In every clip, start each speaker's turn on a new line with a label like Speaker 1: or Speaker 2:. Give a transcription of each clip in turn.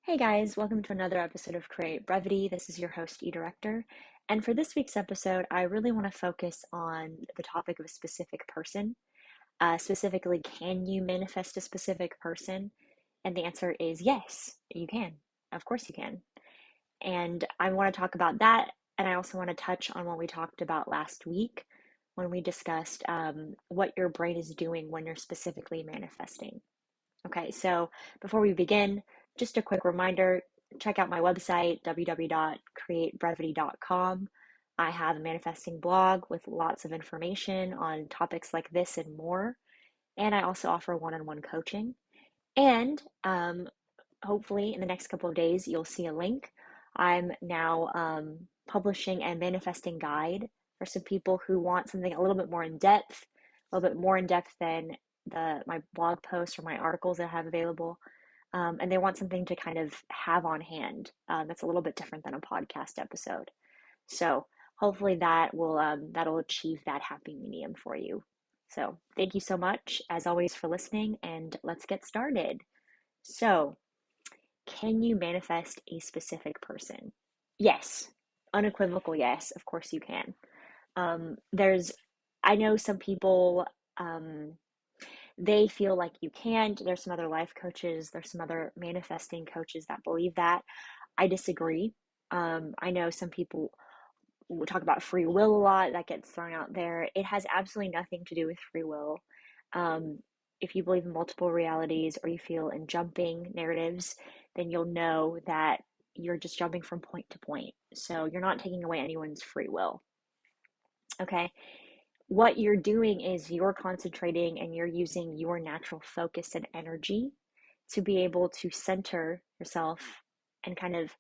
Speaker 1: Hey guys, welcome to another episode of Create Brevity. This is your host, eDirector. And for this week's episode, I really want to focus on the topic of a specific person. Specifically, can you manifest a specific person? And the answer is yes, you can. Of course, you can. And I want to talk about that. And I also want to touch on what we talked about last week when we discussed what your brain is doing when you're specifically manifesting. Okay, so before we begin, just a quick reminder, check out my website, www.createbrevity.com. I have a manifesting blog with lots of information on topics like this and more. And I also offer one-on-one coaching. And hopefully in the next couple of days, you'll see a link. I'm now publishing a manifesting guide for some people who want something a little bit more in depth, a little bit more in depth than my blog posts or my articles that I have available. And they want something to kind of have on hand that's a little bit different than a podcast episode. So hopefully that'll achieve that happy medium for you. So thank you so much, as always, for listening, and let's get started. So, can you manifest a specific person? Yes, unequivocal yes, of course you can. There's, I know some people, they feel like you can't. There's some other life coaches, there's some other manifesting coaches that believe that. I disagree. I know some people we talk about free will a lot, that gets thrown out there. It has absolutely nothing to do with free will. Um, if you believe in multiple realities or you feel in jumping narratives, then you'll know that you're just jumping from point to point. So you're not taking away anyone's free will. Okay. What you're doing is you're concentrating and you're using your natural focus and energy to be able to center yourself and kind of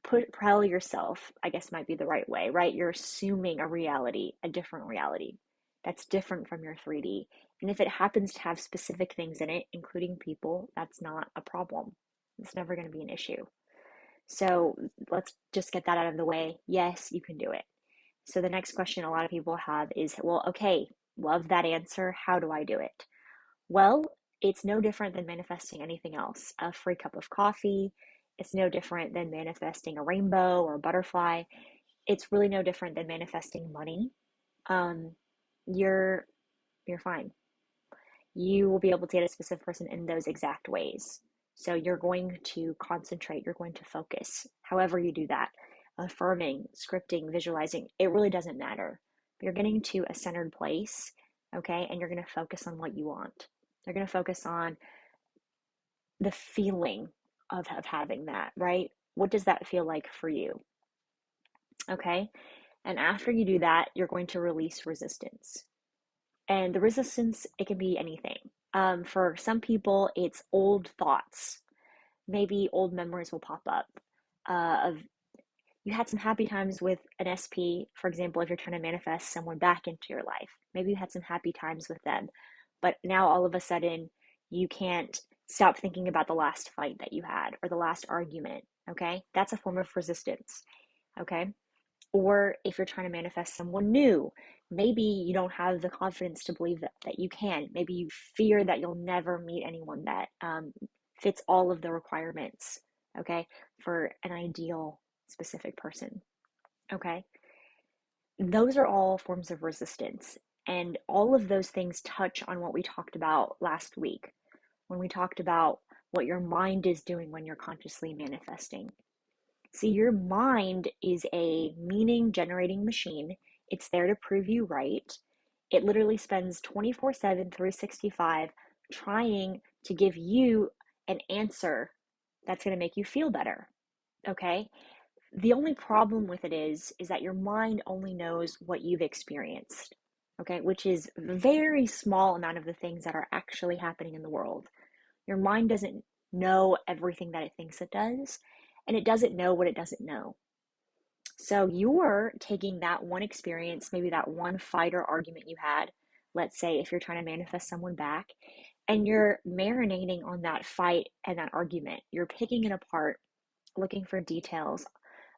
Speaker 1: propel yourself, I guess might be the right way, right? You're assuming a reality, a different reality that's different from your 3D. And if it happens to have specific things in it, including people, that's not a problem. It's never going to be an issue. So let's just get that out of the way. Yes, you can do it. So the next question a lot of people have is, well, okay, love that answer. How do I do it? Well, it's no different than manifesting anything else. A free cup of coffee. It's no different than manifesting a rainbow or a butterfly. It's really no different than manifesting money. Um, you're you're fine. You will be able to get a specific person in those exact ways. So you're going to concentrate, you're going to focus. However you do that, affirming, scripting, visualizing, it really doesn't matter. You're getting to a centered place, okay, and you're going to focus on what you want. You're going to focus on the feeling of having that, right? What does that feel like for you? Okay. And after you do that, you're going to release resistance. And the resistance, it can be anything. For some people, it's old thoughts. Maybe old memories will pop up of you had some happy times with an SP, for example, if you're trying to manifest someone back into your life. Maybe you had some happy times with them, but now all of a sudden you can't stop thinking about the last fight that you had or the last argument. Okay. That's a form of resistance. Okay. Or if you're trying to manifest someone new, maybe you don't have the confidence to believe that you can. Maybe you fear that you'll never meet anyone that fits all of the requirements, okay, for an ideal specific person, okay? Those are all forms of resistance. And all of those things touch on what we talked about last week when we talked about what your mind is doing when you're consciously manifesting. See, your mind is a meaning generating machine. It's there to prove you right. It literally spends 24/7, 365 trying to give you an answer that's going to make you feel better. Okay? The only problem with it is that your mind only knows what you've experienced. Okay? Which is a very small amount of the things that are actually happening in the world. Your mind doesn't know everything that it thinks it does, and it doesn't know what it doesn't know. So you're taking that one experience, maybe that one fight or argument you had, let's say if you're trying to manifest someone back, and you're marinating on that fight and that argument. You're picking it apart, looking for details,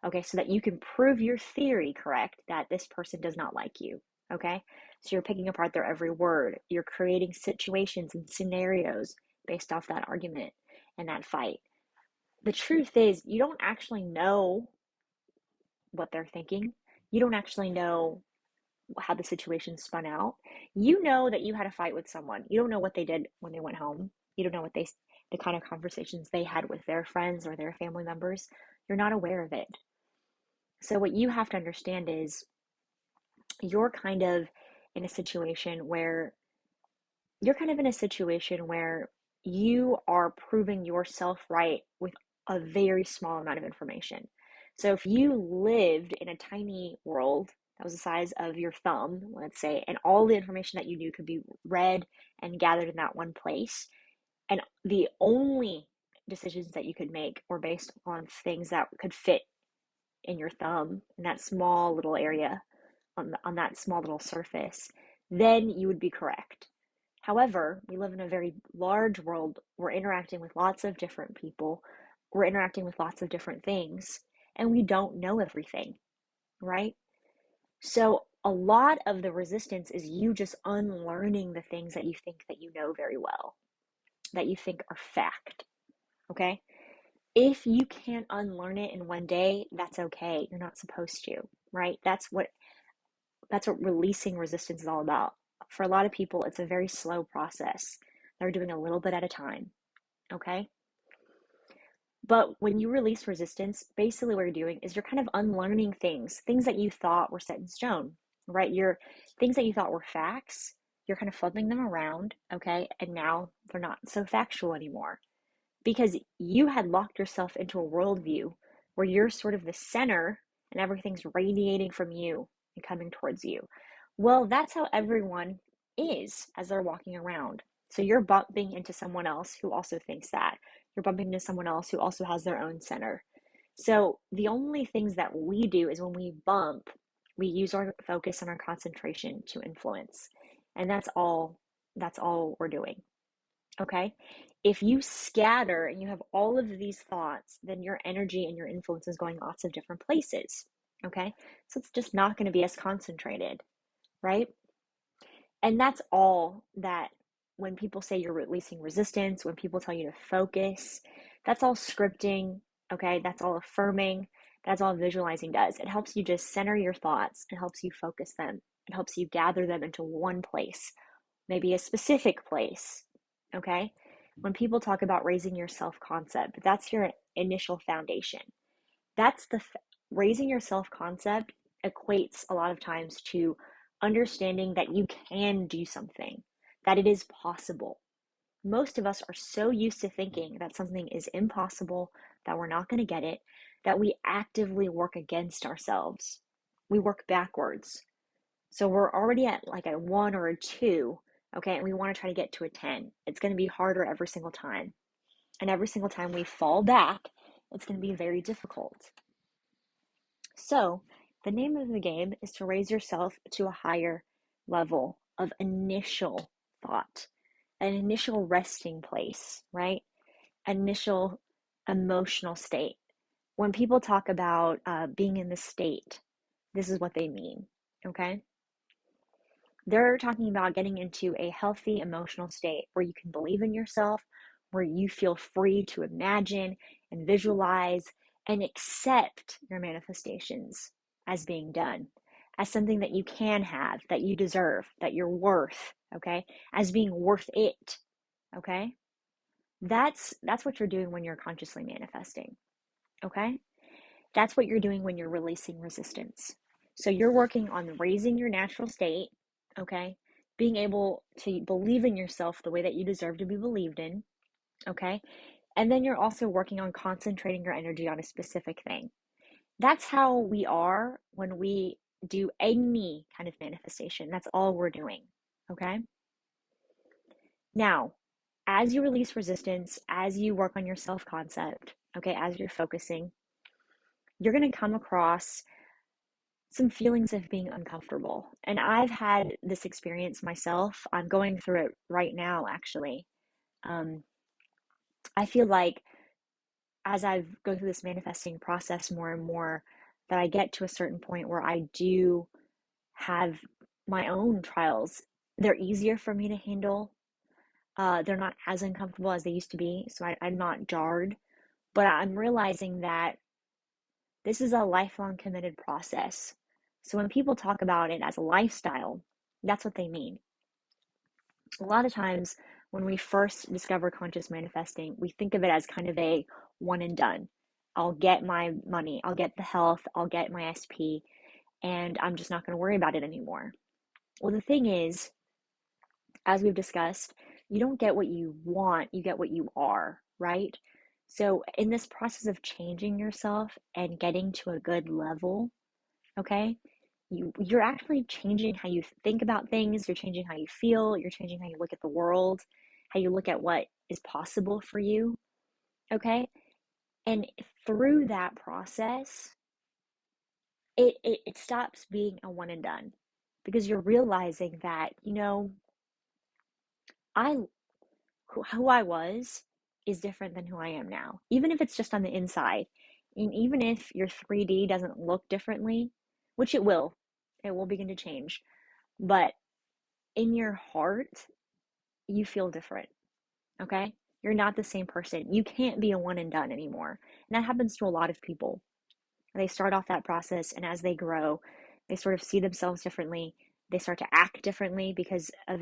Speaker 1: okay, so that you can prove your theory correct that this person does not like you, okay? So you're picking apart their every word. You're creating situations and scenarios based off that argument and that fight. the truth is, you don't actually know what they're thinking. You don't actually know how the situation spun out. You know that you had a fight with someone. You don't know what they did when they went home. You don't know the kind of conversations they had with their friends or their family members. You're not aware of it. So, what you have to understand is you're kind of in a situation where you're kind of in a situation where you are proving yourself right with a very small amount of information. So if you lived in a tiny world that was the size of your thumb, let's say, and all the information that you knew could be read and gathered in that one place, and the only decisions that you could make were based on things that could fit in your thumb in that small little area on that small little surface, then you would be correct. However, we live in a very large world. We're interacting with lots of different people. We're interacting with lots of different things, and we don't know everything, right? So, a lot of the resistance is you just unlearning the things that you think that you know very well, that you think are fact, okay? If you can't unlearn it in one day, that's okay. You're not supposed to, right? That's what releasing resistance is all about. For a lot of people, it's a very slow process. They're doing a little bit at a time, okay? But when you release resistance, basically what you're doing is you're kind of unlearning things that you thought were set in stone, right? You're things that you thought were facts, you're kind of flipping them around, okay? And now they're not so factual anymore because you had locked yourself into a worldview where you're sort of the center and everything's radiating from you and coming towards you. Well, that's how everyone is as they're walking around. So you're bumping into someone else who also thinks that. You're bumping into someone else who also has their own center. So the only things that we do is when we bump, we use our focus and our concentration to influence. And that's all we're doing. Okay. If you scatter and you have all of these thoughts, then your energy and your influence is going lots of different places. Okay. So it's just not going to be as concentrated, right? And that's all that when people say you're releasing resistance, when people tell you to focus, that's all scripting. Okay. That's all affirming. That's all visualizing does. It helps you just center your thoughts, it helps you focus them, it helps you gather them into one place, maybe a specific place. Okay. When people talk about raising your self concept, that's your initial foundation. That's raising your self concept equates a lot of times to understanding that you can do something, that it is possible. Most of us are so used to thinking that something is impossible, that we're not going to get it, that we actively work against ourselves. We work backwards. So we're already at like a one or a two, okay, and we want to try to get to a 10. It's going to be harder every single time. And every single time we fall back, it's going to be very difficult. So the name of the game is to raise yourself to a higher level of initial thought, an initial resting place, right? Initial emotional state. When people talk about being in the state, this is what they mean, okay? They're talking about getting into a healthy emotional state where you can believe in yourself, where you feel free to imagine and visualize and accept your manifestations as being done, as something that you can have, that you deserve, that you're worth, okay? As being worth it, okay? That's what you're doing when you're consciously manifesting, okay? That's what you're doing when you're releasing resistance. So you're working on raising your natural state, okay? Being able to believe in yourself the way that you deserve to be believed in, okay? And then you're also working on concentrating your energy on a specific thing. That's how we are when we do any kind of manifestation. That's all we're doing, okay? Now, as you release resistance, as you work on your self concept, okay, as you're focusing, you're going to come across some feelings of being uncomfortable. And I've had this experience myself. I'm going through it right now, actually. Um, I feel like as I've go through this manifesting process more and more, that I get to a certain point where I do have my own trials. They're easier for me to handle. They're not as uncomfortable as they used to be, so I'm not jarred. But I'm realizing that this is a lifelong committed process. So when people talk about it as a lifestyle, that's what they mean. A lot of times when we first discover conscious manifesting, we think of it as kind of a one and done. I'll get my money, I'll get the health, I'll get my SP, and I'm just not going to worry about it anymore. Well, the thing is, as we've discussed, you don't get what you want, you get what you are, right? So, in this process of changing yourself and getting to a good level, okay, you're actually changing how you think about things, you're changing how you feel, you're changing how you look at the world, how you look at what is possible for you, okay? And through that process, it stops being a one and done because you're realizing that, I who I was is different than who I am now, even if it's just on the inside. And even if your 3D doesn't look differently, which it will begin to change. But in your heart, you feel different, okay? You're not the same person. You can't be a one and done anymore. And that happens to a lot of people. They start off that process, and as they grow, they sort of see themselves differently. They start to act differently because of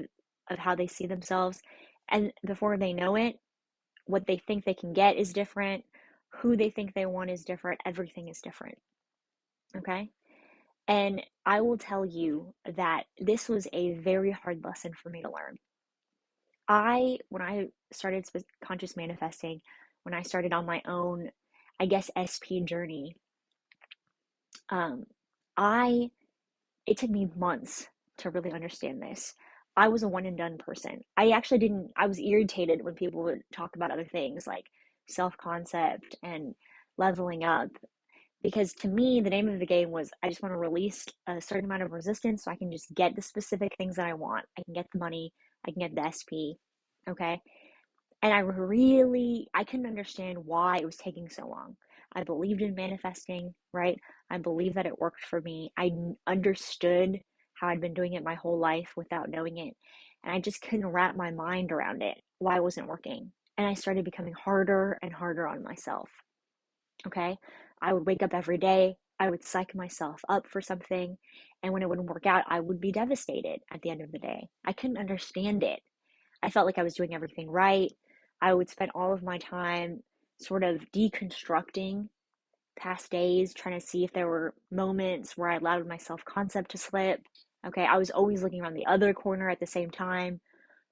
Speaker 1: how they see themselves. And before they know it, what they think they can get is different. Who they think they want is different. Everything is different, okay? And I will tell you that this was a very hard lesson for me to learn. When I started conscious manifesting, when I started on my own, I guess, SP journey, um, I it took me months to really understand this. I was a one and done person. I actually didn't, I was irritated when people would talk about other things like self concept and leveling up. Because to me, the name of the game was I just want to release a certain amount of resistance so I can just get the specific things that I want. I can get the money, I can get the SP. Okay. And I couldn't understand why it was taking so long. I believed in manifesting, right? I believed that it worked for me. Understood how I'd been doing it my whole life without knowing it. And I just couldn't wrap my mind around it, why it wasn't working. And I started becoming harder and harder on myself. Okay. I would wake up every day. I would psych myself up for something. And when it wouldn't work out, I would be devastated at the end of the day. I couldn't understand it. I felt like I was doing everything right. I would spend all of my time sort of deconstructing past days, trying to see if there were moments where I allowed my self concept to slip. Okay, I was always looking around the other corner at the same time,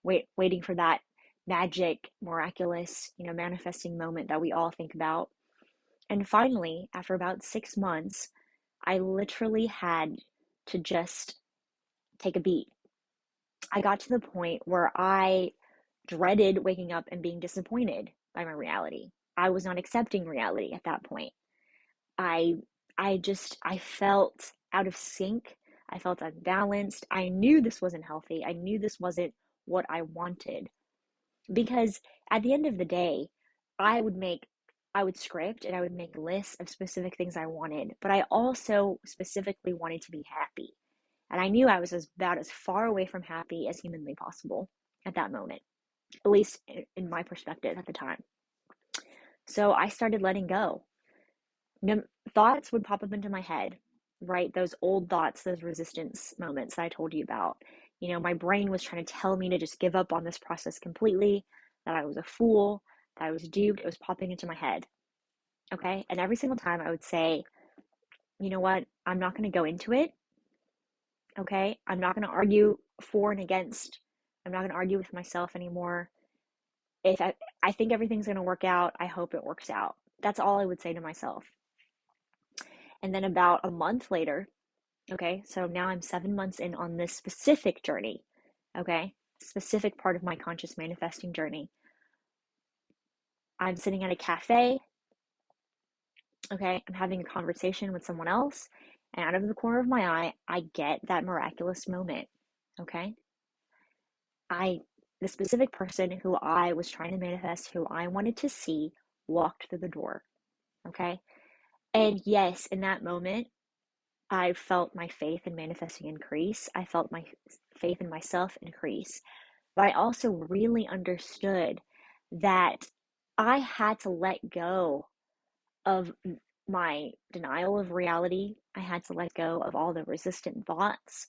Speaker 1: waiting for that magic, miraculous, manifesting moment that we all think about. And finally, after about 6 months, I literally had to just take a beat. I got to the point where I dreaded waking up and being disappointed by my reality. I was not accepting reality at that point. I I felt out of sync. I felt unbalanced. I knew this wasn't healthy. I knew this wasn't what I wanted because at the end of the day, I would make I would script and I would make lists of specific things I wanted, but I also specifically wanted to be happy. And I knew I was about as far away from happy as humanly possible at that moment, at least in my perspective at the time. So I started letting go. No, thoughts would pop up into my head, right? Those old thoughts, those resistance moments that I told you about. My brain was trying to tell me to just give up on this process completely, that I was a fool, that I was duped. It was popping into my head. Okay. And every single time I would say, you know what? I'm not going to go into it. Okay. I'm not going to argue for and against. I'm not going to argue with myself anymore. If I think everything's going to work out, I hope it works out. That's all I would say to myself. And then about a month later, okay, so now I'm 7 months in on this specific journey, okay, specific part of my conscious manifesting journey. I'm sitting at a cafe, okay, I'm having a conversation with someone else, and out of the corner of my eye, I get that miraculous moment, okay? I, the specific person who I was trying to manifest, who I wanted to see, walked through the door, okay? And yes, in that moment, I felt my faith in manifesting increase. I felt my faith in myself increase. But I also really understood that I had to let go of my denial of reality. I had to let go of all the resistant thoughts.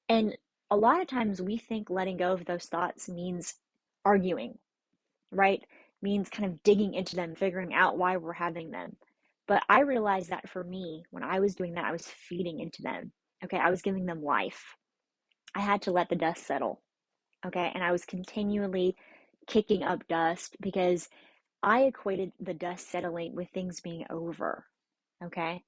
Speaker 1: And a lot of times we think letting go of those thoughts means arguing, right? Means kind of digging into them, figuring out why we're having them. But I realized that for me, when I was doing that, I was feeding into them. Okay, I was giving them life. I had to let the dust settle. Okay, and I was continually kicking up dust because I equated the dust settling with things being over. Okay,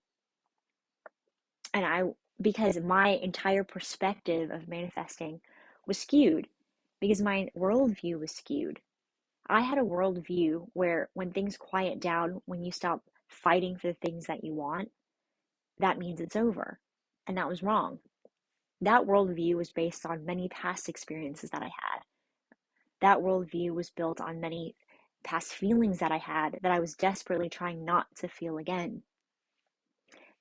Speaker 1: and because my entire perspective of manifesting was skewed, because my worldview was skewed. I had a worldview where when things quiet down, when you stop fighting for the things that you want, that means it's over. And that was wrong. That worldview was based on many past experiences that I had. That worldview was built on many past feelings that I had that I was desperately trying not to feel again.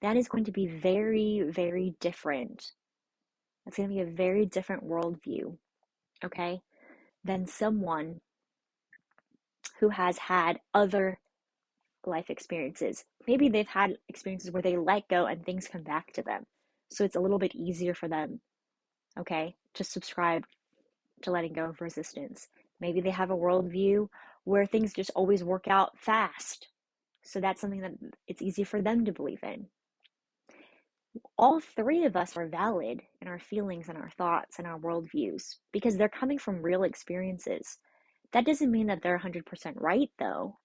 Speaker 1: That is going to be very, very different. It's going to be a very different worldview, okay, than someone who has had other life experiences. Maybe they've had experiences where they let go and things come back to them. So it's a little bit easier for them, okay, to subscribe to letting go of resistance. Maybe they have a worldview where things just always work out fast. So that's something that it's easy for them to believe in. All three of us are valid in our feelings and our thoughts and our worldviews because they're coming from real experiences. That doesn't mean that they're 100% right, though.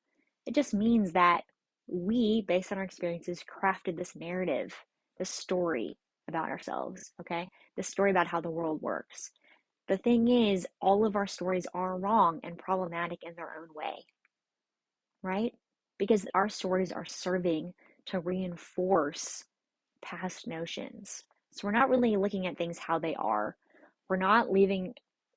Speaker 1: It just means that we, based on our experiences, crafted this narrative, this story about ourselves, okay? This story about how the world works. The thing is, all of our stories are wrong and problematic in their own way, right? Because our stories are serving to reinforce past notions. So we're not really looking at things how they are. We're not leaving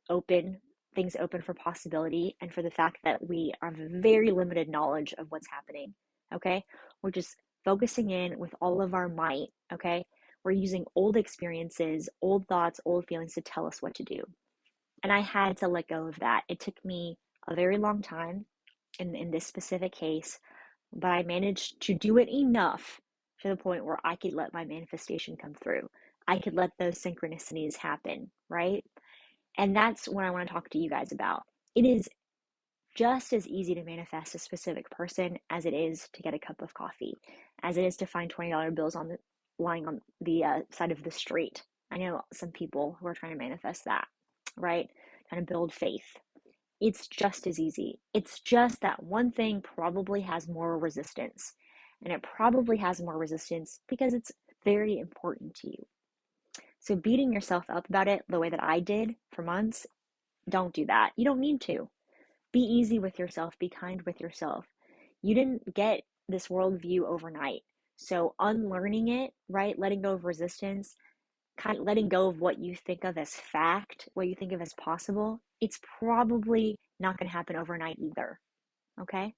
Speaker 1: open things open for possibility and for the fact that we have very limited knowledge of what's happening. Okay? We're just focusing in with all of our might. Okay? We're using old experiences, old thoughts, old feelings to tell us what to do. And I had to let go of that. It took me a very long time in this specific case, but I managed to do it enough to the point where I could let my manifestation come through. I could let those synchronicities happen, right? And that's what I want to talk to you guys about. It is just as easy to manifest a specific person as it is to get a cup of coffee, as it is to find $20 bills on the lying on the side of the street. I know some people who are trying to manifest that, right? Trying to build faith. It's just as easy. It's just that one thing probably has more resistance. And it probably has more resistance because it's very important to you. So beating yourself up about it the way that I did for months, don't do that. You don't need to. Be easy with yourself. Be kind with yourself. You didn't get this worldview overnight. So unlearning it, right? Letting go of resistance, kind of letting go of what you think of as fact, what you think of as possible, it's probably not going to happen overnight either. Okay?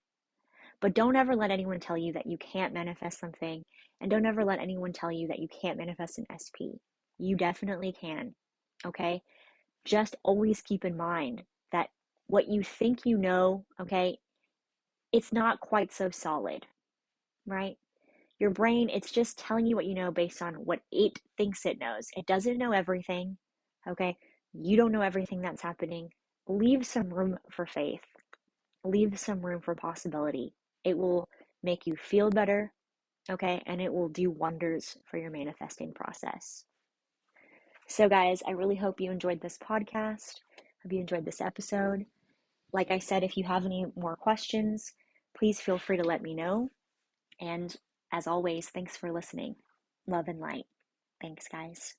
Speaker 1: But don't ever let anyone tell you that you can't manifest something, and don't ever let anyone tell you that you can't manifest an SP. You definitely can. Okay? Just always keep in mind that what you think you know, okay, it's not quite so solid, right? Your brain, it's just telling you what you know based on what it thinks it knows. It doesn't know everything, okay? You don't know everything that's happening. Leave some room for faith. Leave some room for possibility. It will make you feel better, okay? And it will do wonders for your manifesting process. So, guys, I really hope you enjoyed this podcast. Hope you enjoyed this episode. Like I said, if you have any more questions, please feel free to let me know. And as always, thanks for listening. Love and light. Thanks, guys.